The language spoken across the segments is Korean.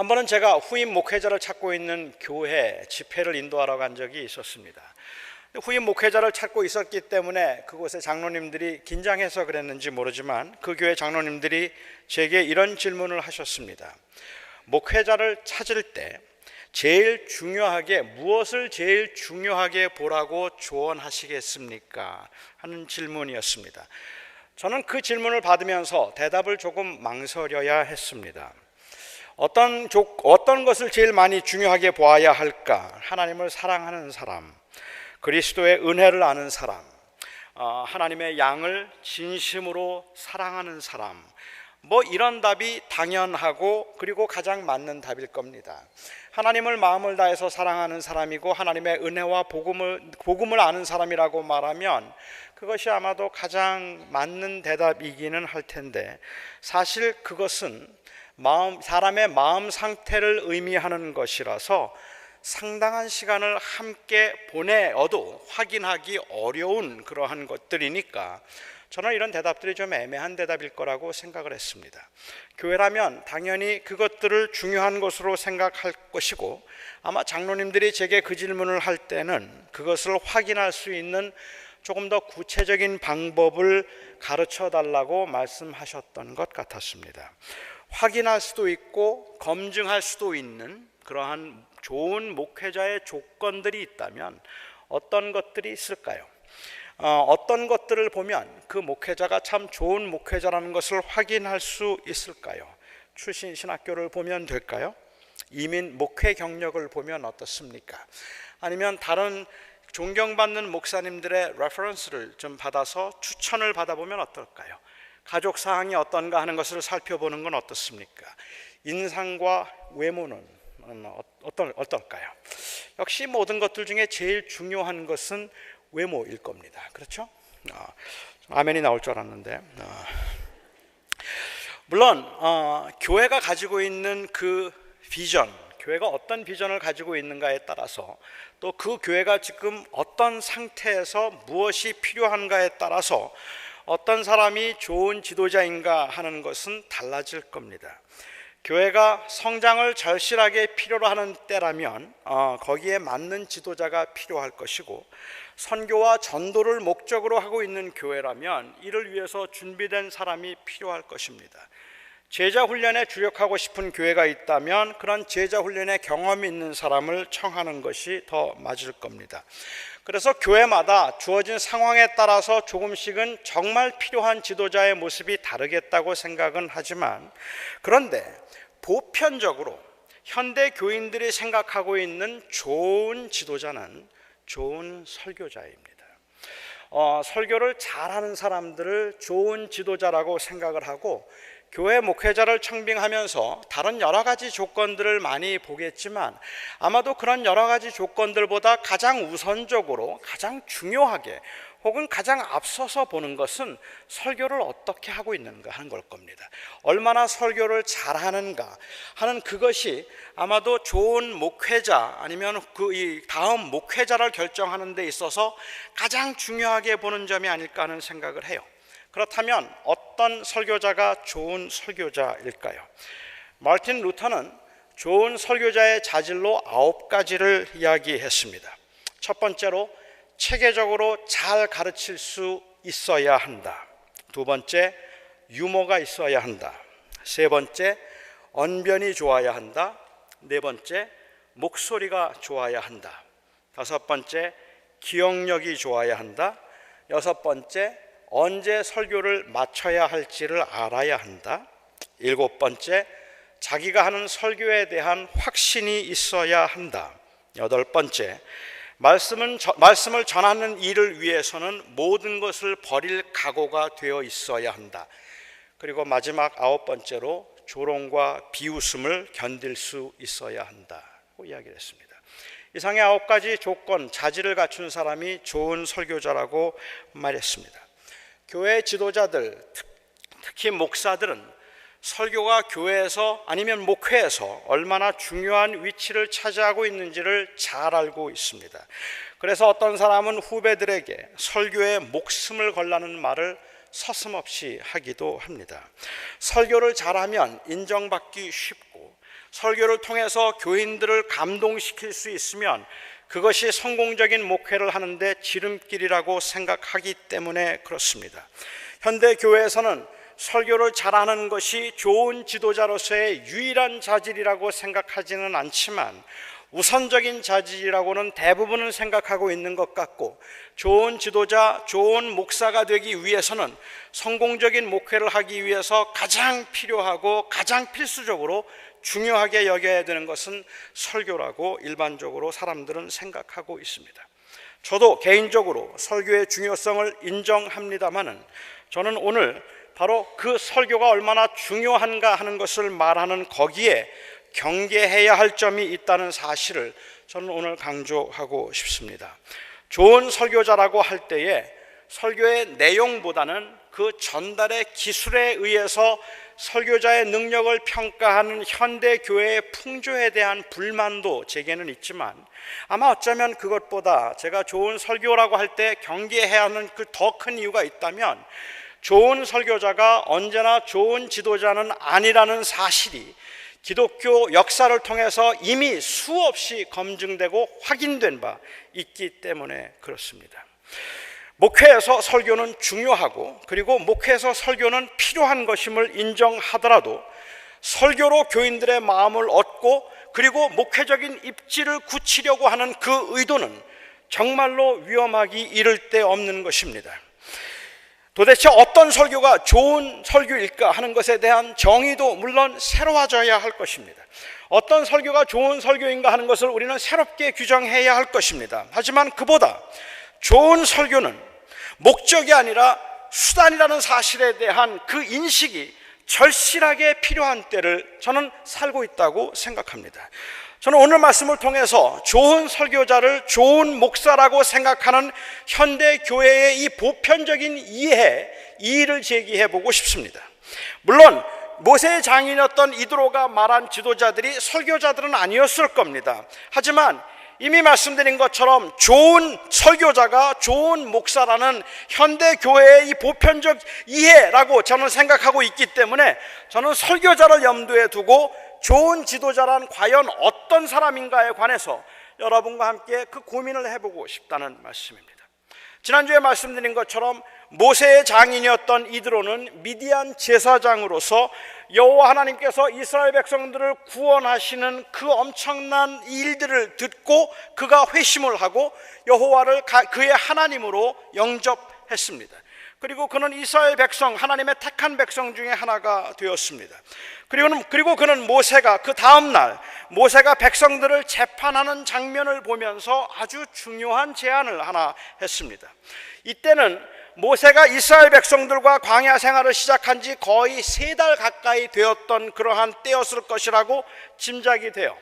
한 번은 제가 후임 목회자를 찾고 있는 교회 집회를 인도하러 간 적이 있었습니다. 후임 목회자를 찾고 있었기 때문에 그곳의 장로님들이 긴장해서 그랬는지 모르지만 그 교회 장로님들이 제게 이런 질문을 하셨습니다. 목회자를 찾을 때 무엇을 제일 중요하게 보라고 조언하시겠습니까? 하는 질문이었습니다. 저는 그 질문을 받으면서 대답을 조금 망설여야 했습니다. 어떤 것을 제일 많이 중요하게 보아야 할까? 하나님을 사랑하는 사람, 그리스도의 은혜를 아는 사람, 하나님의 양을 진심으로 사랑하는 사람, 이런 답이 당연하고 그리고 가장 맞는 답일 겁니다. 하나님을 마음을 다해서 사랑하는 사람이고 하나님의 은혜와 복음을 아는 사람이라고 말하면 그것이 아마도 가장 맞는 대답이기는 할 텐데, 사실 그것은 사람의 마음 상태를 의미하는 것이라서 상당한 시간을 함께 보내어도 확인하기 어려운 그러한 것들이니까 저는 이런 대답들이 좀 애매한 대답일 거라고 생각을 했습니다. 교회라면 당연히 그것들을 중요한 것으로 생각할 것이고, 아마 장로님들이 제게 그 질문을 할 때는 그것을 확인할 수 있는 조금 더 구체적인 방법을 가르쳐 달라고 말씀하셨던 것 같았습니다. 확인할 수도 있고 검증할 수도 있는 그러한 좋은 목회자의 조건들이 있다면 어떤 것들이 있을까요? 어떤 것들을 보면 그 목회자가 참 좋은 목회자라는 것을 확인할 수 있을까요? 출신 신학교를 보면 될까요? 이민 목회 경력을 보면 어떻습니까? 아니면 다른 존경받는 목사님들의 레퍼런스를 좀 받아서 추천을 받아보면 어떨까요? 가족 사항이 어떤가 하는 것을 살펴보는 건 어떻습니까? 인상과 외모는 어떨까요? 역시 모든 것들 중에 제일 중요한 것은 외모일 겁니다. 그렇죠? 아멘이 나올 줄 알았는데, 물론 교회가 가지고 있는 그 비전, 교회가 어떤 비전을 가지고 있는가에 따라서, 또 그 교회가 지금 어떤 상태에서 무엇이 필요한가에 따라서 어떤 사람이 좋은 지도자인가 하는 것은 달라질 겁니다. 교회가 성장을 절실하게 필요로 하는 때라면 거기에 맞는 지도자가 필요할 것이고, 선교와 전도를 목적으로 하고 있는 교회라면 이를 위해서 준비된 사람이 필요할 것입니다. 제자 훈련에 주력하고 싶은 교회가 있다면 그런 제자 훈련에 경험이 있는 사람을 청하는 것이 더 맞을 겁니다. 그래서 교회마다 주어진 상황에 따라서 조금씩은 정말 필요한 지도자의 모습이 다르겠다고 생각은 하지만, 그런데 보편적으로 현대 교인들이 생각하고 있는 좋은 지도자는 좋은 설교자입니다. 설교를 잘하는 사람들을 좋은 지도자라고 생각을 하고, 교회 목회자를 청빙하면서 다른 여러 가지 조건들을 많이 보겠지만 아마도 그런 여러 가지 조건들보다 가장 우선적으로, 가장 중요하게 혹은 가장 앞서서 보는 것은 설교를 어떻게 하고 있는가 하는 걸 겁니다. 얼마나 설교를 잘하는가 하는 그것이 아마도 좋은 목회자, 아니면 이 다음 목회자를 결정하는 데 있어서 가장 중요하게 보는 점이 아닐까 하는 생각을 해요. 그렇다면 어떤 설교자가 좋은 설교자일까요? 마르틴 루터는 좋은 설교자의 자질로 9가지를 이야기했습니다. 첫 번째로, 체계적으로 잘 가르칠 수 있어야 한다. 두 번째, 유머가 있어야 한다. 세 번째, 언변이 좋아야 한다. 네 번째, 목소리가 좋아야 한다. 다섯 번째, 기억력이 좋아야 한다. 여섯 번째, 언제 설교를 마쳐야 할지를 알아야 한다. 일곱 번째, 자기가 하는 설교에 대한 확신이 있어야 한다. 여덟 번째, 말씀을 전하는 일을 위해서는 모든 것을 버릴 각오가 되어 있어야 한다. 그리고 마지막 9번째로, 조롱과 비웃음을 견딜 수 있어야 한다고 이야기를 했습니다. 이상의 9가지 조건, 자질을 갖춘 사람이 좋은 설교자라고 말했습니다. 교회 지도자들, 특히 목사들은 설교가 교회에서 아니면 목회에서 얼마나 중요한 위치를 차지하고 있는지를 잘 알고 있습니다. 그래서 어떤 사람은 후배들에게 설교에 목숨을 걸라는 말을 서슴없이 하기도 합니다. 설교를 잘하면 인정받기 쉽고, 설교를 통해서 교인들을 감동시킬 수 있으면 그것이 성공적인 목회를 하는데 지름길이라고 생각하기 때문에 그렇습니다. 현대 교회에서는 설교를 잘하는 것이 좋은 지도자로서의 유일한 자질이라고 생각하지는 않지만 우선적인 자질이라고는 대부분은 생각하고 있는 것 같고, 좋은 지도자, 좋은 목사가 되기 위해서는 성공적인 목회를 하기 위해서 가장 필요하고 가장 필수적으로 중요하게 여겨야 되는 것은 설교라고 일반적으로 사람들은 생각하고 있습니다. 저도 개인적으로 설교의 중요성을 인정합니다마는 저는 오늘 바로 그 설교가 얼마나 중요한가 하는 것을 말하는 거기에 경계해야 할 점이 있다는 사실을 저는 오늘 강조하고 싶습니다. 좋은 설교자라고 할 때에 설교의 내용보다는 그 전달의 기술에 의해서 설교자의 능력을 평가하는 현대 교회의 풍조에 대한 불만도 제게는 있지만, 아마 어쩌면 그것보다 제가 좋은 설교라고 할 때 경계해야 하는 그 더 큰 이유가 있다면, 좋은 설교자가 언제나 좋은 지도자는 아니라는 사실이 기독교 역사를 통해서 이미 수없이 검증되고 확인된 바 있기 때문에 그렇습니다. 목회에서 설교는 중요하고, 그리고 목회에서 설교는 필요한 것임을 인정하더라도 설교로 교인들의 마음을 얻고 그리고 목회적인 입지를 굳히려고 하는 그 의도는 정말로 위험하기 이를 데 없는 것입니다. 도대체 어떤 설교가 좋은 설교일까 하는 것에 대한 정의도 물론 새로워져야 할 것입니다. 어떤 설교가 좋은 설교인가 하는 것을 우리는 새롭게 규정해야 할 것입니다. 하지만 그보다 좋은 설교는 목적이 아니라 수단이라는 사실에 대한 그 인식이 절실하게 필요한 때를 저는 살고 있다고 생각합니다. 저는 오늘 말씀을 통해서 좋은 설교자를 좋은 목사라고 생각하는 현대 교회의 이 보편적인 이의를 제기해 보고 싶습니다. 물론 모세의 장인이었던 이드로가 말한 지도자들이 설교자들은 아니었을 겁니다. 하지만 이미 말씀드린 것처럼 좋은 설교자가 좋은 목사라는 현대 교회의 이 보편적 이해라고 저는 생각하고 있기 때문에, 저는 설교자를 염두에 두고 좋은 지도자란 과연 어떤 사람인가에 관해서 여러분과 함께 그 고민을 해보고 싶다는 말씀입니다. 지난주에 말씀드린 것처럼 모세의 장인이었던 이드로는 미디안 제사장으로서 여호와 하나님께서 이스라엘 백성들을 구원하시는 그 엄청난 일들을 듣고 그가 회심을 하고 여호와를 그의 하나님으로 영접했습니다. 그리고 그는 이스라엘 백성, 하나님의 택한 백성 중에 하나가 되었습니다. 그리고 그는 모세가 그 다음 날 모세가 백성들을 재판하는 장면을 보면서 아주 중요한 제안을 하나 했습니다. 이때는 모세가 이스라엘 백성들과 광야 생활을 시작한 지 거의 3달 가까이 되었던 그러한 때였을 것이라고 짐작이 돼요.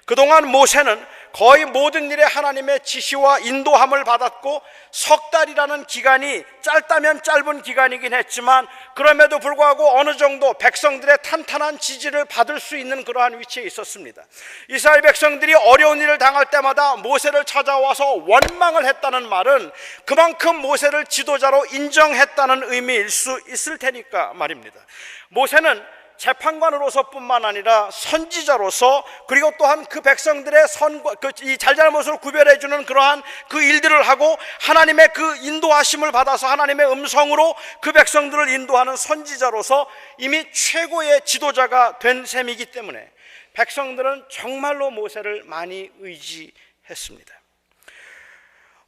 그동안 모세는 거의 모든 일에 하나님의 지시와 인도함을 받았고, 석 달이라는 기간이 짧다면 짧은 기간이긴 했지만 그럼에도 불구하고 어느 정도 백성들의 탄탄한 지지를 받을 수 있는 그러한 위치에 있었습니다. 이스라엘 백성들이 어려운 일을 당할 때마다 모세를 찾아와서 원망을 했다는 말은 그만큼 모세를 지도자로 인정했다는 의미일 수 있을 테니까 말입니다. 모세는 재판관으로서 뿐만 아니라 선지자로서, 그리고 또한 그 백성들의 이 잘잘못을 구별해주는 그러한 그 일들을 하고 하나님의 그 인도하심을 받아서 하나님의 음성으로 그 백성들을 인도하는 선지자로서 이미 최고의 지도자가 된 셈이기 때문에 백성들은 정말로 모세를 많이 의지했습니다.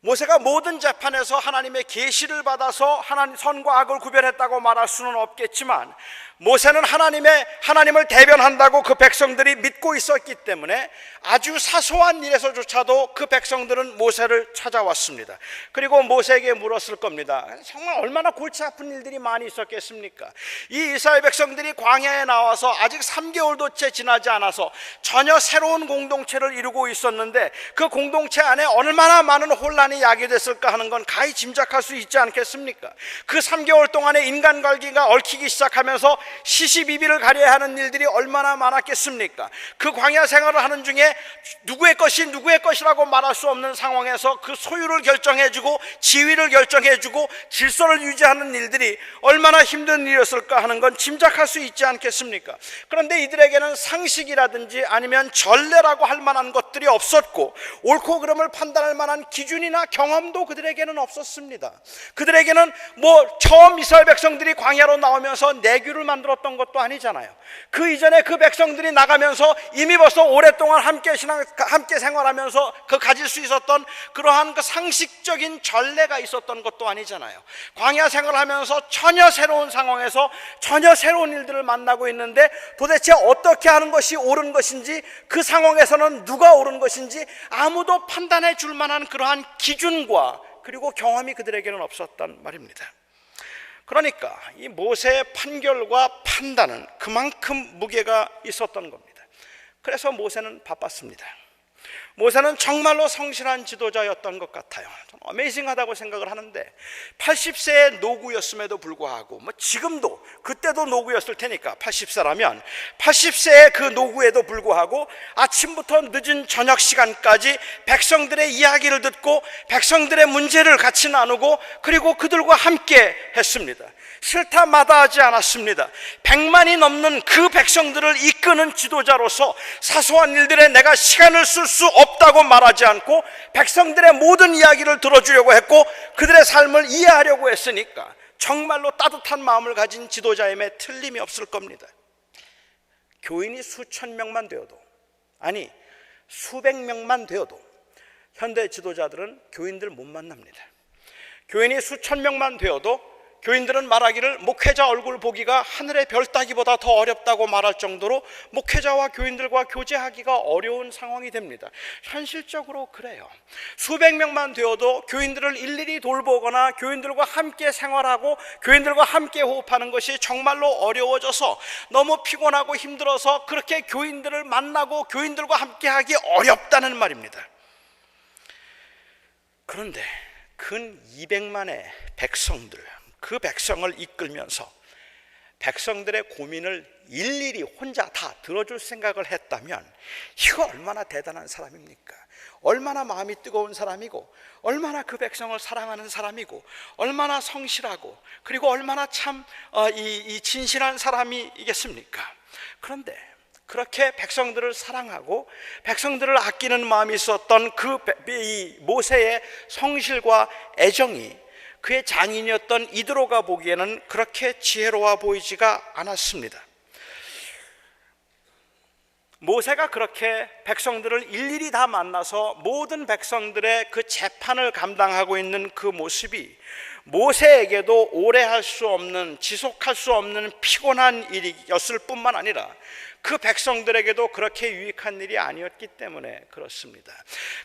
모세가 모든 재판에서 하나님의 계시를 받아서 하나님 선과 악을 구별했다고 말할 수는 없겠지만, 모세는 하나님을 대변한다고 그 백성들이 믿고 있었기 때문에 아주 사소한 일에서조차도 그 백성들은 모세를 찾아왔습니다. 그리고 모세에게 물었을 겁니다. 정말 얼마나 골치 아픈 일들이 많이 있었겠습니까? 이 이스라엘 백성들이 광야에 나와서 아직 3개월도 채 지나지 않아서 전혀 새로운 공동체를 이루고 있었는데 그 공동체 안에 얼마나 많은 혼란이 판단이 야기됐을까 하는 건 가히 짐작할 수 있지 않겠습니까? 그 3개월 동안에 인간관계가 얽히기 시작하면서 시시비비를 가려야 하는 일들이 얼마나 많았겠습니까? 그 광야 생활을 하는 중에 누구의 것이 누구의 것이라고 말할 수 없는 상황에서 그 소유를 결정해주고 지위를 결정해주고 질서를 유지하는 일들이 얼마나 힘든 일이었을까 하는 건 짐작할 수 있지 않겠습니까? 그런데 이들에게는 상식이라든지 아니면 전례라고 할 만한 것들이 없었고, 옳고 그름을 판단할 만한 기준이나 경험도 그들에게는 없었습니다. 그들에게는 처음 이스라엘 백성들이 광야로 나오면서 내규를 만들었던 것도 아니잖아요. 그 이전에 그 백성들이 나가면서 이미 벌써 오랫동안 함께 생활하면서 가질 수 있었던 그러한 그 상식적인 전례가 있었던 것도 아니잖아요. 광야 생활하면서 전혀 새로운 상황에서 전혀 새로운 일들을 만나고 있는데, 도대체 어떻게 하는 것이 옳은 것인지, 그 상황에서는 누가 옳은 것인지 아무도 판단해 줄 만한 그러한 기준과 그리고 경험이 그들에게는 없었단 말입니다. 그러니까 이 모세의 판결과 판단은 그만큼 무게가 있었던 겁니다. 그래서 모세는 바빴습니다. 모세는 정말로 성실한 지도자였던 것 같아요. 저는 어메이징하다고 생각을 하는데, 80세의 노구였음에도 불구하고, 지금도 그때도 노구였을 테니까 80세라면 80세의 그 노구에도 불구하고 아침부터 늦은 저녁 시간까지 백성들의 이야기를 듣고 백성들의 문제를 같이 나누고 그리고 그들과 함께 했습니다. 싫다 마다하지 않았습니다. 100만이 넘는 그 백성들을 이끄는 지도자로서 사소한 일들에 내가 시간을 쓸 수 없다고 말하지 않고 백성들의 모든 이야기를 들어주려고 했고 그들의 삶을 이해하려고 했으니까 정말로 따뜻한 마음을 가진 지도자임에 틀림이 없을 겁니다. 교인이 수천 명만 되어도, 아니 수백 명만 되어도 현대 지도자들은 교인들 못 만납니다. 교인이 수천 명만 되어도 교인들은 말하기를 목회자 얼굴 보기가 하늘의 별 따기보다 더 어렵다고 말할 정도로 목회자와 교인들과 교제하기가 어려운 상황이 됩니다. 현실적으로 그래요. 수백 명만 되어도 교인들을 일일이 돌보거나 교인들과 함께 생활하고 교인들과 함께 호흡하는 것이 정말로 어려워져서 너무 피곤하고 힘들어서 그렇게 교인들을 만나고 교인들과 함께하기 어렵다는 말입니다. 그런데 근 200만의 백성들, 그 백성을 이끌면서 백성들의 고민을 일일이 혼자 다 들어줄 생각을 했다면 이거 얼마나 대단한 사람입니까? 얼마나 마음이 뜨거운 사람이고 얼마나 그 백성을 사랑하는 사람이고 얼마나 성실하고 그리고 얼마나 참 진실한 사람이겠습니까? 그런데 그렇게 백성들을 사랑하고 백성들을 아끼는 마음이 있었던 이 모세의 성실과 애정이 그의 장인이었던 이드로가 보기에는 그렇게 지혜로워 보이지가 않았습니다. 모세가 그렇게 백성들을 일일이 다 만나서 모든 백성들의 그 재판을 감당하고 있는 그 모습이 모세에게도 오래 할 수 없는, 지속할 수 없는 피곤한 일이었을 뿐만 아니라 그 백성들에게도 그렇게 유익한 일이 아니었기 때문에 그렇습니다.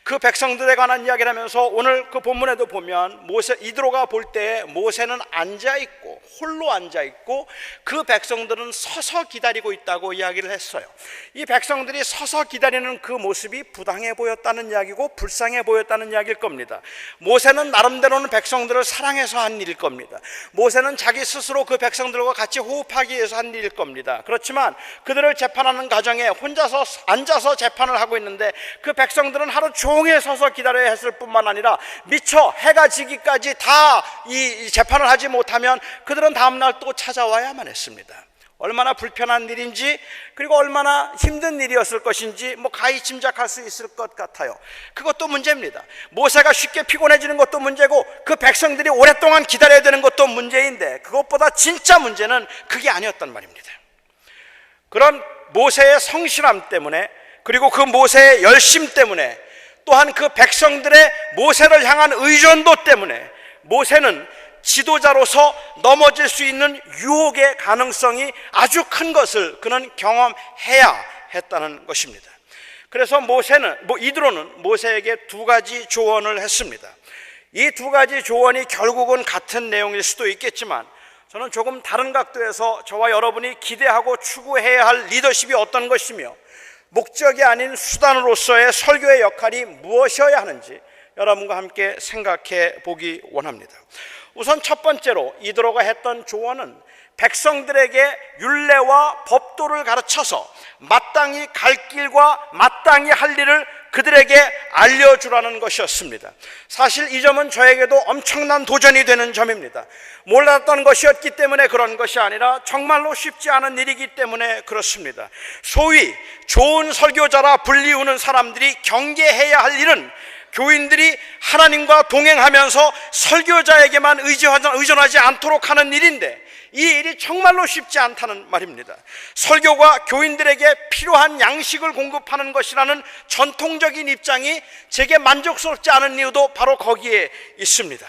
그 백성들에 관한 이야기를 하면서 오늘 그 본문에도 보면 이드로가 볼 때 모세는 앉아있고 홀로 앉아있고 그 백성들은 서서 기다리고 있다고 이야기를 했어요. 이 백성들이 서서 기다리는 그 모습이 부당해 보였다는 이야기고 불쌍해 보였다는 이야기일 겁니다. 모세는 나름대로는 백성들을 사랑해서 한 일일 겁니다. 모세는 자기 스스로 그 백성들과 같이 호흡하기 위해서 한 일일 겁니다. 그렇지만 그들을 재판하는 과정에 혼자서 앉아서 재판을 하고 있는데 그 백성들은 하루 종일 서서 기다려야 했을 뿐만 아니라 미처 해가 지기까지 다 이 재판을 하지 못하면 그들은 다음날 또 찾아와야만 했습니다. 얼마나 불편한 일인지 그리고 얼마나 힘든 일이었을 것인지 가히 짐작할 수 있을 것 같아요. 그것도 문제입니다. 모세가 쉽게 피곤해지는 것도 문제고 그 백성들이 오랫동안 기다려야 되는 것도 문제인데 그것보다 진짜 문제는 그게 아니었단 말입니다. 그런 모세의 성실함 때문에 그리고 그 모세의 열심 때문에 또한 그 백성들의 모세를 향한 의존도 때문에 모세는 지도자로서 넘어질 수 있는 유혹의 가능성이 아주 큰 것을 그는 경험해야 했다는 것입니다. 그래서 이드로는 모세에게 두 가지 조언을 했습니다. 이 두 가지 조언이 결국은 같은 내용일 수도 있겠지만 저는 조금 다른 각도에서 저와 여러분이 기대하고 추구해야 할 리더십이 어떤 것이며 목적이 아닌 수단으로서의 설교의 역할이 무엇이어야 하는지 여러분과 함께 생각해 보기 원합니다. 우선 첫 번째로 이드로가 했던 조언은 백성들에게 율례와 법도를 가르쳐서 마땅히 갈 길과 마땅히 할 일을 그들에게 알려주라는 것이었습니다. 사실 이 점은 저에게도 엄청난 도전이 되는 점입니다. 몰랐던 것이었기 때문에 그런 것이 아니라 정말로 쉽지 않은 일이기 때문에 그렇습니다. 소위 좋은 설교자라 불리우는 사람들이 경계해야 할 일은 교인들이 하나님과 동행하면서 설교자에게만 의존하지 않도록 하는 일인데, 이 일이 정말로 쉽지 않다는 말입니다. 설교가 교인들에게 필요한 양식을 공급하는 것이라는 전통적인 입장이 제게 만족스럽지 않은 이유도 바로 거기에 있습니다.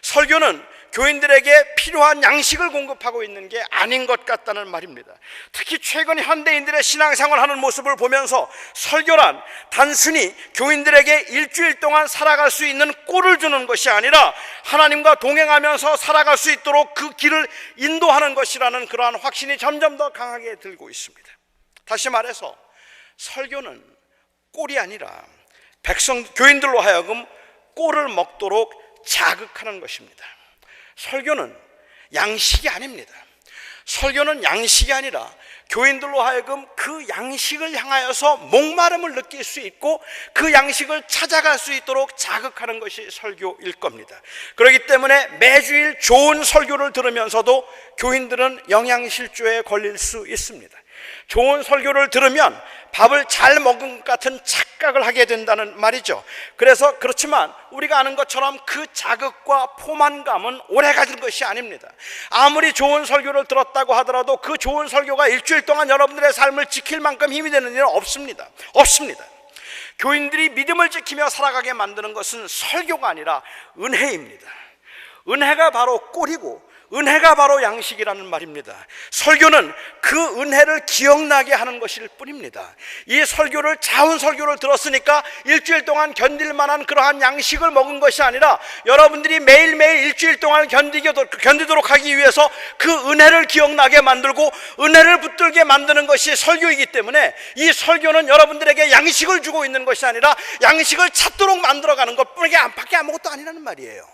설교는 교인들에게 필요한 양식을 공급하고 있는 게 아닌 것 같다는 말입니다. 특히 최근 현대인들의 신앙생활하는 모습을 보면서 설교란 단순히 교인들에게 일주일 동안 살아갈 수 있는 꼴을 주는 것이 아니라 하나님과 동행하면서 살아갈 수 있도록 그 길을 인도하는 것이라는 그러한 확신이 점점 더 강하게 들고 있습니다. 다시 말해서 설교는 꼴이 아니라 교인들로 하여금 꼴을 먹도록 자극하는 것입니다. 설교는 양식이 아닙니다. 설교는 양식이 아니라 교인들로 하여금 그 양식을 향하여서 목마름을 느낄 수 있고 그 양식을 찾아갈 수 있도록 자극하는 것이 설교일 겁니다. 그렇기 때문에 매주일 좋은 설교를 들으면서도 교인들은 영양실조에 걸릴 수 있습니다. 좋은 설교를 들으면 밥을 잘 먹은 것 같은 착각을 하게 된다는 말이죠. 그래서 그렇지만 우리가 아는 것처럼 그 자극과 포만감은 오래 가진 것이 아닙니다. 아무리 좋은 설교를 들었다고 하더라도 그 좋은 설교가 일주일 동안 여러분들의 삶을 지킬 만큼 힘이 되는 일은 없습니다. 교인들이 믿음을 지키며 살아가게 만드는 것은 설교가 아니라 은혜입니다. 은혜가 바로 꼴이고 은혜가 바로 양식이라는 말입니다. 설교는 그 은혜를 기억나게 하는 것일 뿐입니다. 이 설교를 자운 설교를 들었으니까 일주일 동안 견딜 만한 그러한 양식을 먹은 것이 아니라 여러분들이 매일매일 일주일 동안 견디도록 하기 위해서 그 은혜를 기억나게 만들고 은혜를 붙들게 만드는 것이 설교이기 때문에 이 설교는 여러분들에게 양식을 주고 있는 것이 아니라 양식을 찾도록 만들어가는 것뿐이게 아무것도 아니라는 말이에요.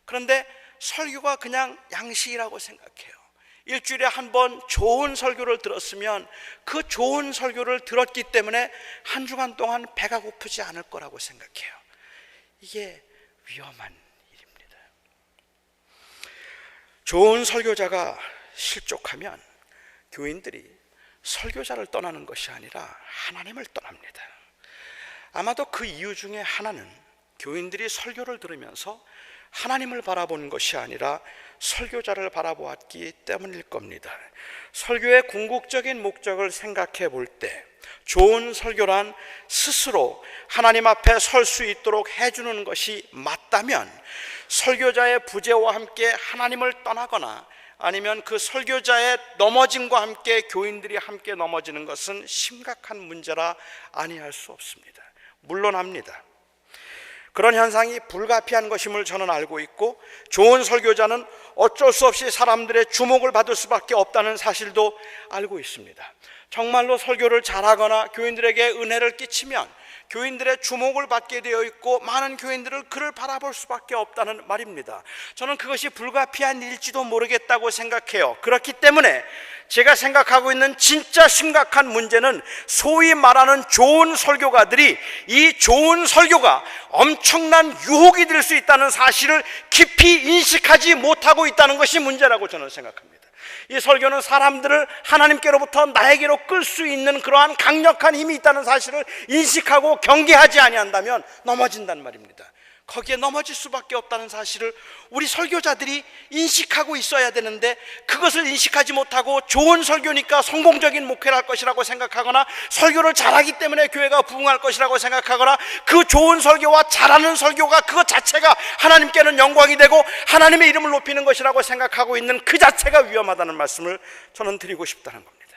그런데 설교가 그냥 양식이라고 생각해요. 일주일에 한 번 좋은 설교를 들었으면 그 좋은 설교를 들었기 때문에 한 주간 동안 배가 고프지 않을 거라고 생각해요. 이게 위험한 일입니다. 좋은 설교자가 실족하면 교인들이 설교자를 떠나는 것이 아니라 하나님을 떠납니다. 아마도 그 이유 중에 하나는 교인들이 설교를 들으면서 하나님을 바라본 것이 아니라 설교자를 바라보았기 때문일 겁니다. 설교의 궁극적인 목적을 생각해 볼 때 좋은 설교란 스스로 하나님 앞에 설 수 있도록 해주는 것이 맞다면 설교자의 부재와 함께 하나님을 떠나거나 아니면 그 설교자의 넘어짐과 함께 교인들이 함께 넘어지는 것은 심각한 문제라 아니할 수 없습니다. 물론합니다. 그런 현상이 불가피한 것임을 저는 알고 있고 좋은 설교자는 어쩔 수 없이 사람들의 주목을 받을 수밖에 없다는 사실도 알고 있습니다. 정말로 설교를 잘하거나 교인들에게 은혜를 끼치면 교인들의 주목을 받게 되어 있고 많은 교인들을 그를 바라볼 수밖에 없다는 말입니다. 저는 그것이 불가피한 일지도 모르겠다고 생각해요. 그렇기 때문에 제가 생각하고 있는 진짜 심각한 문제는 소위 말하는 좋은 설교가들이 이 좋은 설교가 엄청난 유혹이 될 수 있다는 사실을 깊이 인식하지 못하고 있다는 것이 문제라고 저는 생각합니다. 이 설교는 사람들을 하나님께로부터 나에게로 끌 수 있는 그러한 강력한 힘이 있다는 사실을 인식하고 경계하지 아니한다면 넘어진단 말입니다. 거기에 넘어질 수밖에 없다는 사실을 우리 설교자들이 인식하고 있어야 되는데 그것을 인식하지 못하고 좋은 설교니까 성공적인 목회를 할 것이라고 생각하거나 설교를 잘하기 때문에 교회가 부흥할 것이라고 생각하거나 그 좋은 설교와 잘하는 설교가 그것 자체가 하나님께는 영광이 되고 하나님의 이름을 높이는 것이라고 생각하고 있는 그 자체가 위험하다는 말씀을 저는 드리고 싶다는 겁니다.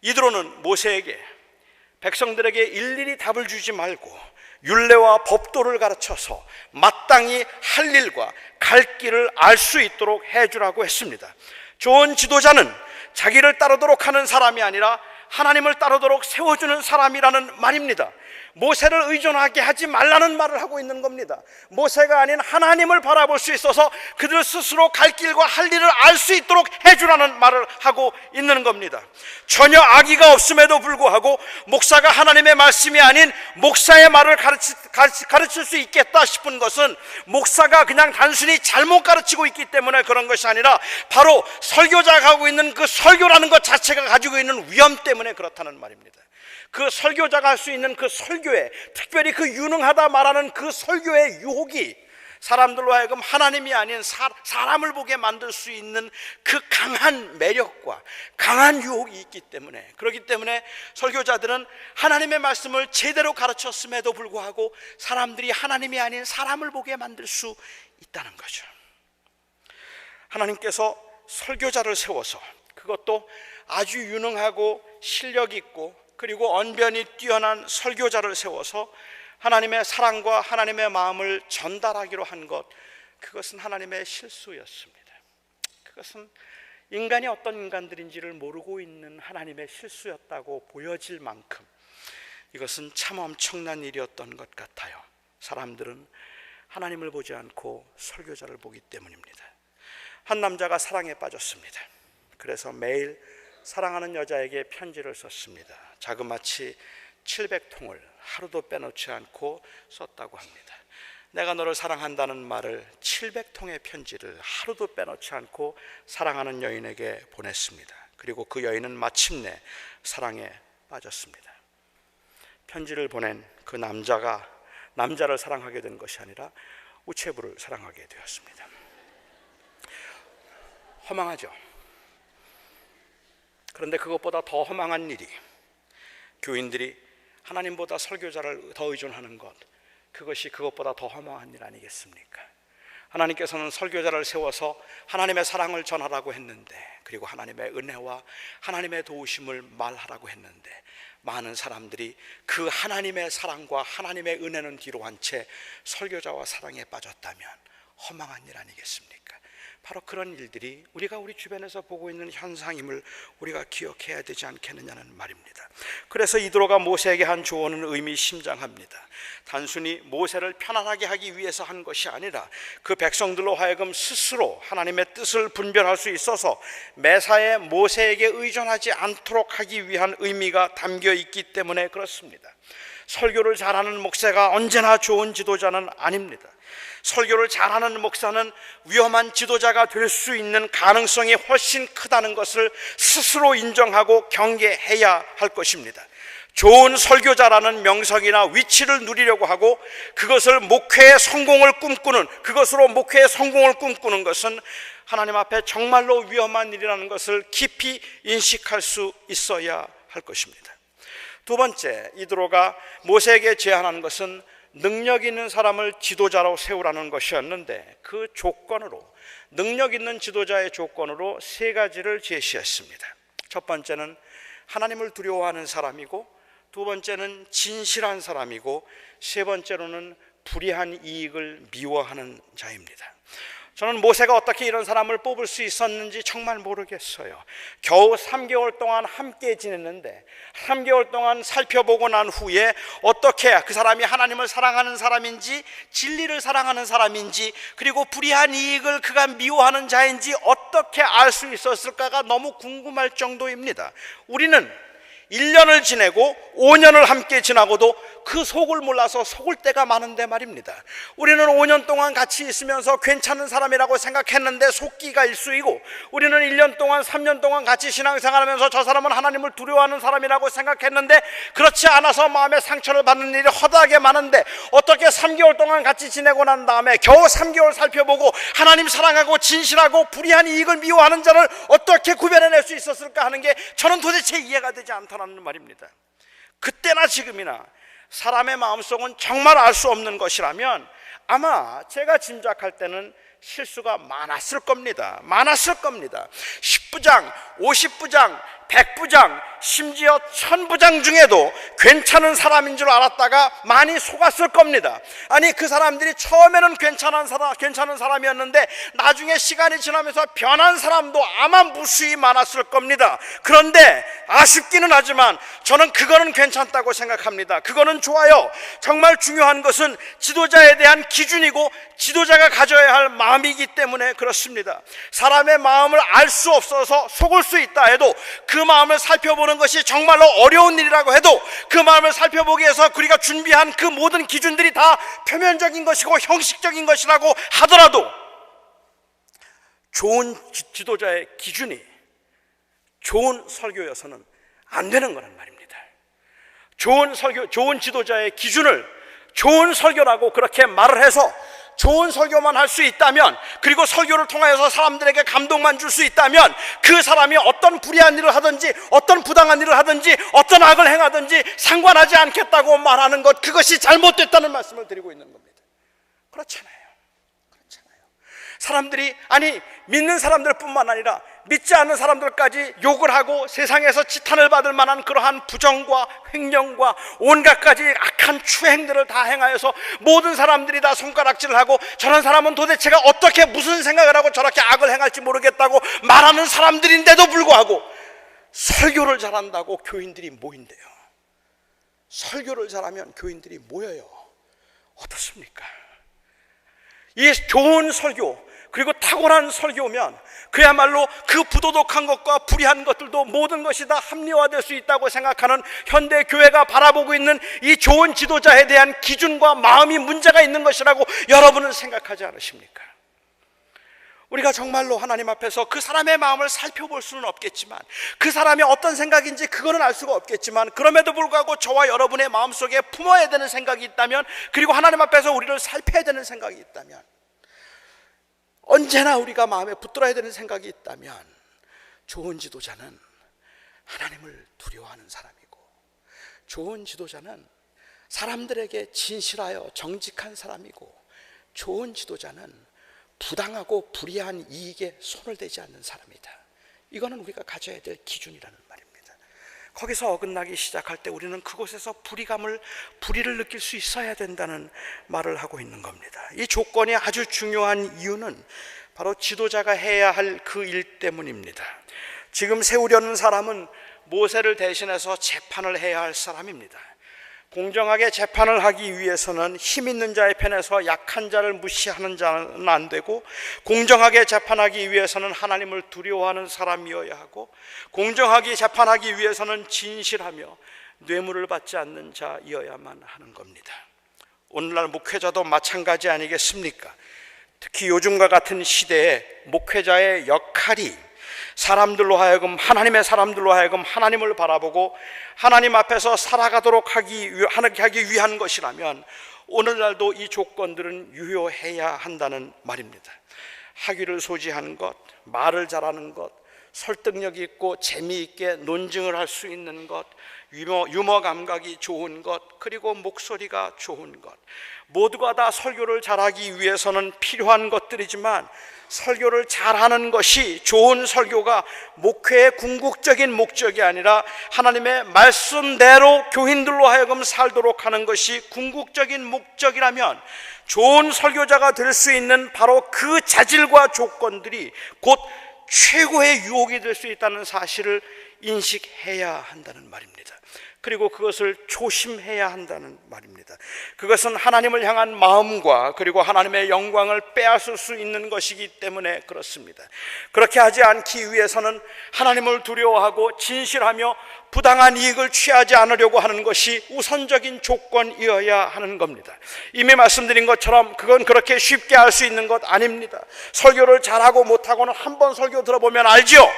이드로는 모세에게 백성들에게 일일이 답을 주지 말고 율례와 법도를 가르쳐서 마땅히 할 일과 갈 길을 알 수 있도록 해주라고 했습니다. 좋은 지도자는 자기를 따르도록 하는 사람이 아니라 하나님을 따르도록 세워주는 사람이라는 말입니다. 모세를 의존하게 하지 말라는 말을 하고 있는 겁니다. 모세가 아닌 하나님을 바라볼 수 있어서 그들 스스로 갈 길과 할 일을 알 수 있도록 해주라는 말을 하고 있는 겁니다. 전혀 악의가 없음에도 불구하고 목사가 하나님의 말씀이 아닌 목사의 말을 가르칠 수 있겠다 싶은 것은 목사가 그냥 단순히 잘못 가르치고 있기 때문에 그런 것이 아니라 바로 설교자가 하고 있는 그 설교라는 것 자체가 가지고 있는 위험 때문에 그렇다는 말입니다. 그 설교자가 할 수 있는 그 설교에, 특별히 그 유능하다 말하는 그 설교의 유혹이 사람들로 하여금 하나님이 아닌 사람을 보게 만들 수 있는 그 강한 매력과 강한 유혹이 있기 때문에, 그렇기 때문에 설교자들은 하나님의 말씀을 제대로 가르쳤음에도 불구하고 사람들이 하나님이 아닌 사람을 보게 만들 수 있다는 거죠. 하나님께서 설교자를 세워서, 그것도 아주 유능하고 실력 있고 그리고 언변이 뛰어난 설교자를 세워서 하나님의 사랑과 하나님의 마음을 전달하기로 한 것, 그것은 하나님의 실수였습니다. 그것은 인간이 어떤 인간들인지를 모르고 있는 하나님의 실수였다고 보여질 만큼 이것은 참 엄청난 일이었던 것 같아요. 사람들은 하나님을 보지 않고 설교자를 보기 때문입니다. 한 남자가 사랑에 빠졌습니다. 그래서 매일 사랑하는 여자에게 편지를 썼습니다. 자그마치 700통을 하루도 빼놓지 않고 썼다고 합니다. 내가 너를 사랑한다는 말을 700통의 편지를 하루도 빼놓지 않고 사랑하는 여인에게 보냈습니다. 그리고 그 여인은 마침내 사랑에 빠졌습니다. 편지를 보낸 그 남자가 남자를 사랑하게 된 것이 아니라 우체부를 사랑하게 되었습니다. 허망하죠. 그런데 그것보다 더 허망한 일이, 교인들이 하나님보다 설교자를 더 의존하는 것, 그것이 그것보다 더 허망한 일 아니겠습니까? 하나님께서는 설교자를 세워서 하나님의 사랑을 전하라고 했는데, 그리고 하나님의 은혜와 하나님의 도우심을 말하라고 했는데, 많은 사람들이 그 하나님의 사랑과 하나님의 은혜는 뒤로 한 채 설교자와 사랑에 빠졌다면 허망한 일 아니겠습니까? 바로 그런 일들이 우리가 우리 주변에서 보고 있는 현상임을 우리가 기억해야 되지 않겠느냐는 말입니다. 그래서 이드로가 모세에게 한 조언은 의미심장합니다. 단순히 모세를 편안하게 하기 위해서 한 것이 아니라 그 백성들로 하여금 스스로 하나님의 뜻을 분별할 수 있어서 매사에 모세에게 의존하지 않도록 하기 위한 의미가 담겨 있기 때문에 그렇습니다. 설교를 잘하는 목사가 언제나 좋은 지도자는 아닙니다. 설교를 잘하는 목사는 위험한 지도자가 될 수 있는 가능성이 훨씬 크다는 것을 스스로 인정하고 경계해야 할 것입니다. 좋은 설교자라는 명성이나 위치를 누리려고 하고 그것으로 목회의 성공을 꿈꾸는 것은 하나님 앞에 정말로 위험한 일이라는 것을 깊이 인식할 수 있어야 할 것입니다. 두 번째, 이드로가 모세에게 제안하는 것은 능력 있는 사람을 지도자로 세우라는 것이었는데, 그 조건으로, 능력 있는 지도자의 조건으로 세 가지를 제시했습니다. 첫 번째는 하나님을 두려워하는 사람이고, 두 번째는 진실한 사람이고, 세 번째로는 불의한 이익을 미워하는 자입니다. 저는 모세가 어떻게 이런 사람을 뽑을 수 있었는지 정말 모르겠어요. 겨우 3개월 동안 함께 지냈는데 3개월 동안 살펴보고 난 후에 어떻게 그 사람이 하나님을 사랑하는 사람인지, 진리를 사랑하는 사람인지, 그리고 불의한 이익을 그가 미워하는 자인지 어떻게 알 수 있었을까가 너무 궁금할 정도입니다. 우리는 1년을 지내고 5년을 함께 지나고도 그 속을 몰라서 속을 때가 많은데 말입니다. 우리는 5년 동안 같이 있으면서 괜찮은 사람이라고 생각했는데 속기가 일수이고, 우리는 1년 동안 3년 동안 같이 신앙생활하면서 저 사람은 하나님을 두려워하는 사람이라고 생각했는데 그렇지 않아서 마음에 상처를 받는 일이 허다하게 많은데, 어떻게 3개월 동안 같이 지내고 난 다음에 겨우 3개월 살펴보고 하나님 사랑하고 진실하고 불의한 이익을 미워하는 자를 어떻게 구별해낼 수 있었을까 하는 게 저는 도대체 이해가 되지 않다는 말입니다. 그때나 지금이나 사람의 마음속은 정말 알 수 없는 것이라면 아마 제가 짐작할 때는 실수가 많았을 겁니다. 10부장, 50부장, 100부장, 심지어 1000부장 중에도 괜찮은 사람인 줄 알았다가 많이 속았을 겁니다. 아니, 그 사람들이 처음에는 괜찮은 사람이었는데 나중에 시간이 지나면서 변한 사람도 아마 무수히 많았을 겁니다. 그런데 아쉽기는 하지만 저는 그거는 괜찮다고 생각합니다. 그거는 좋아요. 정말 중요한 것은 지도자에 대한 기준이고 지도자가 가져야 할 마음이기 때문에 그렇습니다. 사람의 마음을 알 수 없어서 속을 수 있다 해도, 그 마음을 살펴보는 것이 정말로 어려운 일이라고 해도, 그 마음을 살펴보기 위해서 우리가 준비한 그 모든 기준들이 다 표면적인 것이고 형식적인 것이라고 하더라도 좋은 지도자의 기준이 좋은 설교여서는 안 되는 거란 말입니다. 좋은 지도자의 기준을 좋은 설교라고 그렇게 말을 해서 좋은 설교만 할 수 있다면, 그리고 설교를 통하여서 사람들에게 감동만 줄 수 있다면, 그 사람이 어떤 불의한 일을 하든지 어떤 부당한 일을 하든지 어떤 악을 행하든지 상관하지 않겠다고 말하는 것, 그것이 잘못됐다는 말씀을 드리고 있는 겁니다. 그렇잖아요. 사람들이, 아니, 믿는 사람들뿐만 아니라 믿지 않는 사람들까지 욕을 하고 세상에서 지탄을 받을 만한 그러한 부정과 횡령과 온갖 가지 악한 추행들을 다 행하여서 모든 사람들이 다 손가락질을 하고, 저런 사람은 도대체가 어떻게 무슨 생각을 하고 저렇게 악을 행할지 모르겠다고 말하는 사람들인데도 불구하고 설교를 잘한다고 교인들이 모인대요. 설교를 잘하면 교인들이 모여요. 어떻습니까? 이 좋은 설교, 그리고 탁월한 설교면 그야말로 그 부도덕한 것과 불의한 것들도 모든 것이 다 합리화될 수 있다고 생각하는 현대 교회가 바라보고 있는 이 좋은 지도자에 대한 기준과 마음이 문제가 있는 것이라고 여러분은 생각하지 않으십니까? 우리가 정말로 하나님 앞에서 그 사람의 마음을 살펴볼 수는 없겠지만, 그 사람이 어떤 생각인지 그거는 알 수가 없겠지만, 그럼에도 불구하고 저와 여러분의 마음속에 품어야 되는 생각이 있다면, 그리고 하나님 앞에서 우리를 살펴야 되는 생각이 있다면, 언제나 우리가 마음에 붙들어야 되는 생각이 있다면, 좋은 지도자는 하나님을 두려워하는 사람이고, 좋은 지도자는 사람들에게 진실하여 정직한 사람이고, 좋은 지도자는 부당하고 불의한 이익에 손을 대지 않는 사람이다. 이거는 우리가 가져야 될 기준이라는 말입니다. 거기서 어긋나기 시작할 때 우리는 그곳에서 불의를 느낄 수 있어야 된다는 말을 하고 있는 겁니다. 이 조건이 아주 중요한 이유는 바로 지도자가 해야 할 그 일 때문입니다. 지금 세우려는 사람은 모세를 대신해서 재판을 해야 할 사람입니다. 공정하게 재판을 하기 위해서는 힘 있는 자의 편에서 약한 자를 무시하는 자는 안 되고, 공정하게 재판하기 위해서는 하나님을 두려워하는 사람이어야 하고, 공정하게 재판하기 위해서는 진실하며 뇌물을 받지 않는 자이어야만 하는 겁니다. 오늘날 목회자도 마찬가지 아니겠습니까? 특히 요즘과 같은 시대에 목회자의 역할이 하나님의 사람들로 하여금 하나님을 바라보고 하나님 앞에서 살아가도록 하기 위한 것이라면, 오늘날도 이 조건들은 유효해야 한다는 말입니다. 학위를 소지한 것, 말을 잘하는 것, 설득력 있고 재미있게 논증을 할 수 있는 것, 유머 감각이 좋은 것, 그리고 목소리가 좋은 것, 모두가 다 설교를 잘하기 위해서는 필요한 것들이지만, 설교를 잘하는 것이, 좋은 설교가 목회의 궁극적인 목적이 아니라 하나님의 말씀대로 교인들로 하여금 살도록 하는 것이 궁극적인 목적이라면, 좋은 설교자가 될 수 있는 바로 그 자질과 조건들이 곧 최고의 유혹이 될 수 있다는 사실을 인식해야 한다는 말입니다. 그리고 그것을 조심해야 한다는 말입니다. 그것은 하나님을 향한 마음과 그리고 하나님의 영광을 빼앗을 수 있는 것이기 때문에 그렇습니다. 그렇게 하지 않기 위해서는 하나님을 두려워하고 진실하며 부당한 이익을 취하지 않으려고 하는 것이 우선적인 조건이어야 하는 겁니다. 이미 말씀드린 것처럼 그건 그렇게 쉽게 할 수 있는 것 아닙니다. 설교를 잘하고 못하고는 한 번 설교 들어보면 알지요.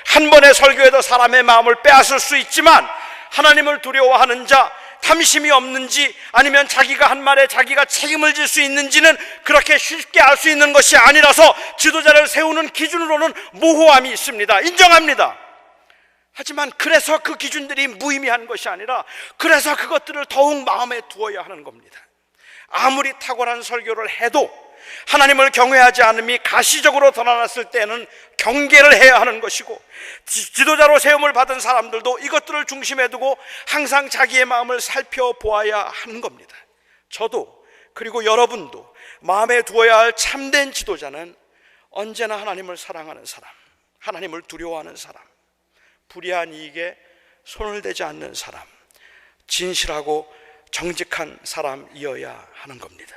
한 번의 설교에도 사람의 마음을 빼앗을 수 있지만, 하나님을 두려워하는 자, 탐심이 없는지 아니면 자기가 한 말에 자기가 책임을 질 수 있는지는 그렇게 쉽게 알 수 있는 것이 아니라서 지도자를 세우는 기준으로는 모호함이 있습니다. 인정합니다. 하지만 그래서 그 기준들이 무의미한 것이 아니라, 그래서 그것들을 더욱 마음에 두어야 하는 겁니다. 아무리 탁월한 설교를 해도 하나님을 경외하지 않음이 가시적으로 드러났을 때는 경계를 해야 하는 것이고, 지도자로 세움을 받은 사람들도 이것들을 중심에 두고 항상 자기의 마음을 살펴보아야 하는 겁니다. 저도 그리고 여러분도 마음에 두어야 할 참된 지도자는 언제나 하나님을 사랑하는 사람, 하나님을 두려워하는 사람, 불의한 이익에 손을 대지 않는 사람, 진실하고 정직한 사람이어야 하는 겁니다.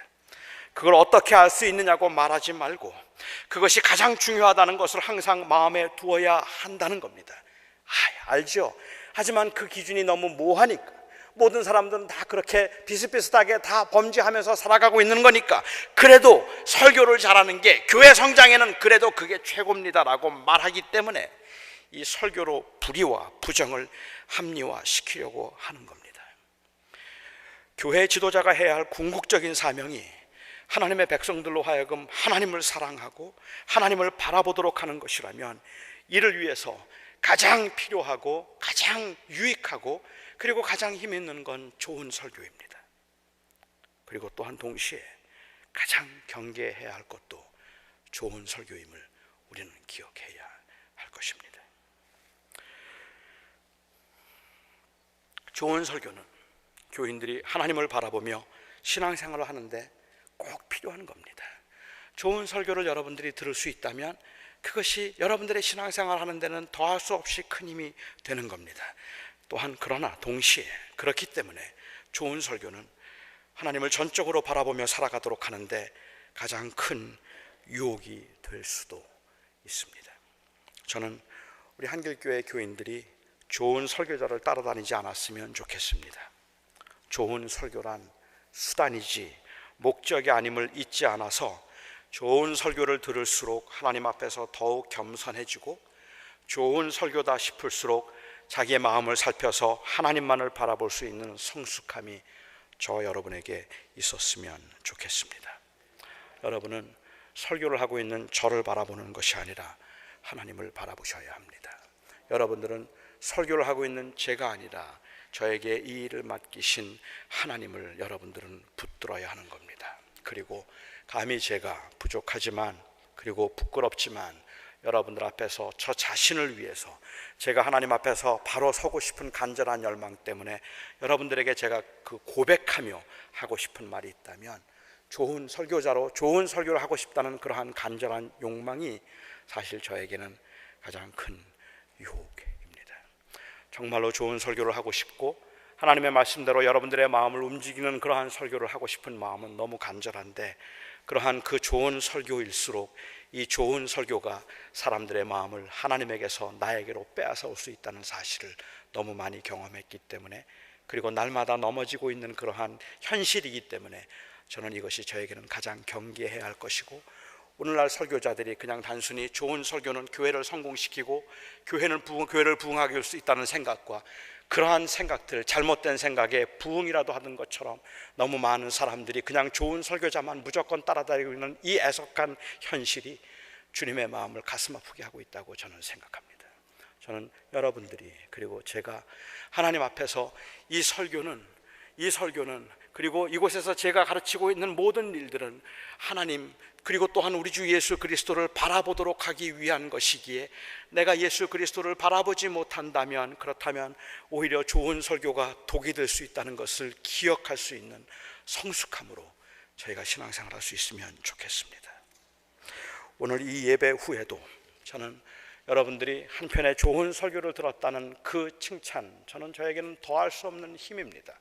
그걸 어떻게 알 수 있느냐고 말하지 말고 그것이 가장 중요하다는 것을 항상 마음에 두어야 한다는 겁니다. 알죠. 하지만 그 기준이 너무 모호하니까, 모든 사람들은 다 그렇게 비슷비슷하게 다 범죄하면서 살아가고 있는 거니까, 그래도 설교를 잘하는 게 교회 성장에는 그래도 그게 최고입니다라고 말하기 때문에 이 설교로 불의와 부정을 합리화시키려고 하는 겁니다. 교회 지도자가 해야 할 궁극적인 사명이 하나님의 백성들로 하여금 하나님을 사랑하고 하나님을 바라보도록 하는 것이라면, 이를 위해서 가장 필요하고 가장 유익하고 그리고 가장 힘 있는 건 좋은 설교입니다. 그리고 또한 동시에 가장 경계해야 할 것도 좋은 설교임을 우리는 기억해야 할 것입니다. 좋은 설교는 교인들이 하나님을 바라보며 신앙생활을 하는데 꼭 필요한 겁니다. 좋은 설교를 여러분들이 들을 수 있다면 그것이 여러분들의 신앙생활 하는 데는 더할 수 없이 큰 힘이 되는 겁니다. 또한 그러나 동시에 그렇기 때문에 좋은 설교는 하나님을 전적으로 바라보며 살아가도록 하는데 가장 큰 유혹이 될 수도 있습니다. 저는 우리 한길교회 교인들이 좋은 설교자를 따라다니지 않았으면 좋겠습니다. 좋은 설교란 수단이지 목적이 아님을 잊지 않아서 좋은 설교를 들을수록 하나님 앞에서 더욱 겸손해지고, 좋은 설교다 싶을수록 자기의 마음을 살펴서 하나님만을 바라볼 수 있는 성숙함이 저 여러분에게 있었으면 좋겠습니다. 여러분은 설교를 하고 있는 저를 바라보는 것이 아니라 하나님을 바라보셔야 합니다. 여러분들은 설교를 하고 있는 제가 아니라 저에게 이 일을 맡기신 하나님을 여러분들은 붙들어야 하는 겁니다. 그리고 감히 제가 부족하지만, 그리고 부끄럽지만 여러분들 앞에서 저 자신을 위해서 제가 하나님 앞에서 바로 서고 싶은 간절한 열망 때문에 여러분들에게 제가 그 고백하며 하고 싶은 말이 있다면, 좋은 설교자로 좋은 설교를 하고 싶다는 그러한 간절한 욕망이 사실 저에게는 가장 큰 유혹입니다. 정말로 좋은 설교를 하고 싶고 하나님의 말씀대로 여러분들의 마음을 움직이는 그러한 설교를 하고 싶은 마음은 너무 간절한데, 그러한 그 좋은 설교일수록 이 좋은 설교가 사람들의 마음을 하나님에게서 나에게로 빼앗아 올 수 있다는 사실을 너무 많이 경험했기 때문에, 그리고 날마다 넘어지고 있는 그러한 현실이기 때문에 저는 이것이 저에게는 가장 경계해야 할 것이고, 오늘날 설교자들이 그냥 단순히 좋은 설교는 교회를 성공시키고 교회를 부흥하게 할 수 있다는 생각과, 그러한 생각들, 잘못된 생각에 부흥이라도 하는 것처럼 너무 많은 사람들이 그냥 좋은 설교자만 무조건 따라다니고 있는 이 애석한 현실이 주님의 마음을 가슴 아프게 하고 있다고 저는 생각합니다. 저는 여러분들이, 그리고 제가 하나님 앞에서 이 설교는 그리고 이곳에서 제가 가르치고 있는 모든 일들은 하나님, 그리고 또한 우리 주 예수 그리스도를 바라보도록 하기 위한 것이기에, 내가 예수 그리스도를 바라보지 못한다면, 그렇다면 오히려 좋은 설교가 독이 될 수 있다는 것을 기억할 수 있는 성숙함으로 저희가 신앙생활할 수 있으면 좋겠습니다. 오늘 이 예배 후에도 저는 여러분들이 한편의 좋은 설교를 들었다는 그 칭찬, 저는 저에게는 더할 수 없는 힘입니다.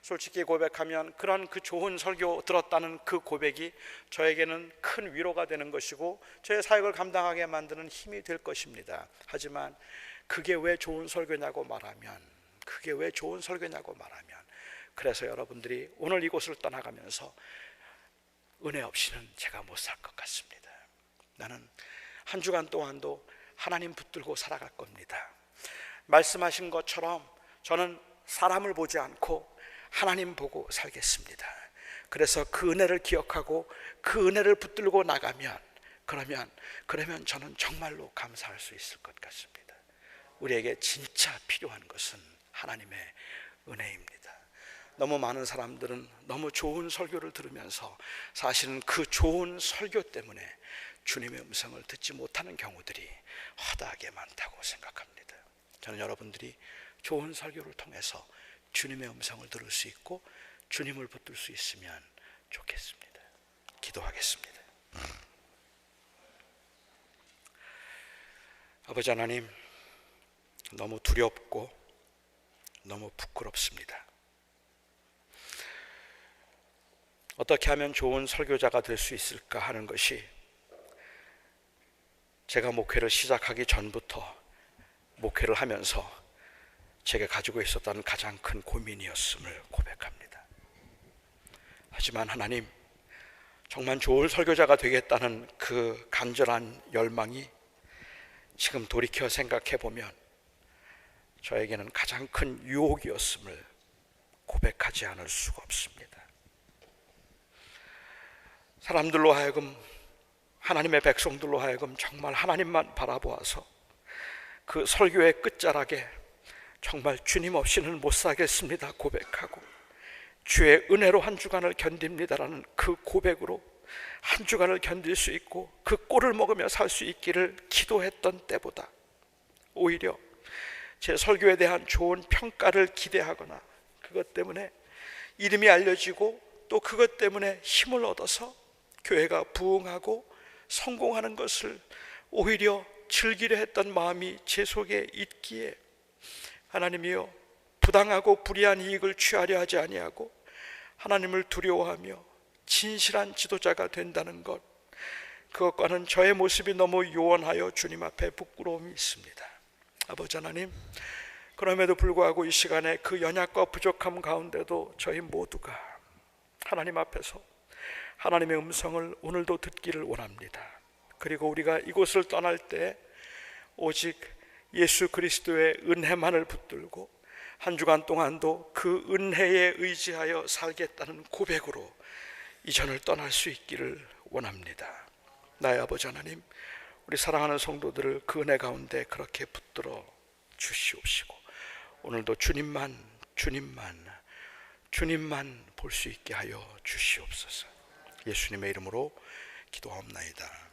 솔직히 고백하면 그런 그 좋은 설교 들었다는 그 고백이 저에게는 큰 위로가 되는 것이고 저의 사역을 감당하게 만드는 힘이 될 것입니다. 하지만 그게 왜 좋은 설교냐고 말하면, 그래서 여러분들이 오늘 이곳을 떠나가면서 은혜 없이는 제가 못 살 것 같습니다. 나는 한 주간 동안도 하나님 붙들고 살아갈 겁니다. 말씀하신 것처럼 저는 사람을 보지 않고 하나님 보고 살겠습니다. 그래서 그 은혜를 기억하고 그 은혜를 붙들고 나가면, 그러면 저는 정말로 감사할 수 있을 것 같습니다. 우리에게 진짜 필요한 것은 하나님의 은혜입니다. 너무 많은 사람들은 너무 좋은 설교를 들으면서 사실은 그 좋은 설교 때문에 주님의 음성을 듣지 못하는 경우들이 허다하게 많다고 생각합니다. 저는 여러분들이 좋은 설교를 통해서 주님의 음성을 들을 수 있고 주님을 붙들 수 있으면 좋겠습니다. 기도하겠습니다. 아버지 하나님, 너무 두렵고 너무 부끄럽습니다. 어떻게 하면 좋은 설교자가 될 수 있을까 하는 것이 제가 목회를 시작하기 전부터 목회를 하면서 제가 가지고 있었던 가장 큰 고민이었음을 고백합니다. 하지만 하나님, 정말 좋은 설교자가 되겠다는 그 간절한 열망이 지금 돌이켜 생각해 보면 저에게는 가장 큰 유혹이었음을 고백하지 않을 수가 없습니다. 사람들로 하여금, 하나님의 백성들로 하여금 정말 하나님만 바라보아서 그 설교의 끝자락에 정말 주님 없이는 못 살겠습니다 고백하고 주의 은혜로 한 주간을 견딥니다라는 그 고백으로 한 주간을 견딜 수 있고 그 꼴을 먹으며 살 수 있기를 기도했던 때보다 오히려 제 설교에 대한 좋은 평가를 기대하거나 그것 때문에 이름이 알려지고 또 그것 때문에 힘을 얻어서 교회가 부흥하고 성공하는 것을 오히려 즐기려 했던 마음이 제 속에 있기에 하나님이여, 부당하고 불의한 이익을 취하려 하지 아니하고 하나님을 두려워하며 진실한 지도자가 된다는 것, 그것과는 저의 모습이 너무 요원하여 주님 앞에 부끄러움이 있습니다. 아버지 하나님, 그럼에도 불구하고 이 시간에 그 연약과 부족함 가운데도 저희 모두가 하나님 앞에서 하나님의 음성을 오늘도 듣기를 원합니다. 그리고 우리가 이곳을 떠날 때 오직 예수 그리스도의 은혜만을 붙들고 한 주간 동안도 그 은혜에 의지하여 살겠다는 고백으로 이전을 떠날 수 있기를 원합니다. 나의 아버지 하나님, 우리 사랑하는 성도들을 그 은혜 가운데 그렇게 붙들어 주시옵시고 오늘도 주님만 볼 수 있게 하여 주시옵소서. 예수님의 이름으로 기도하옵나이다.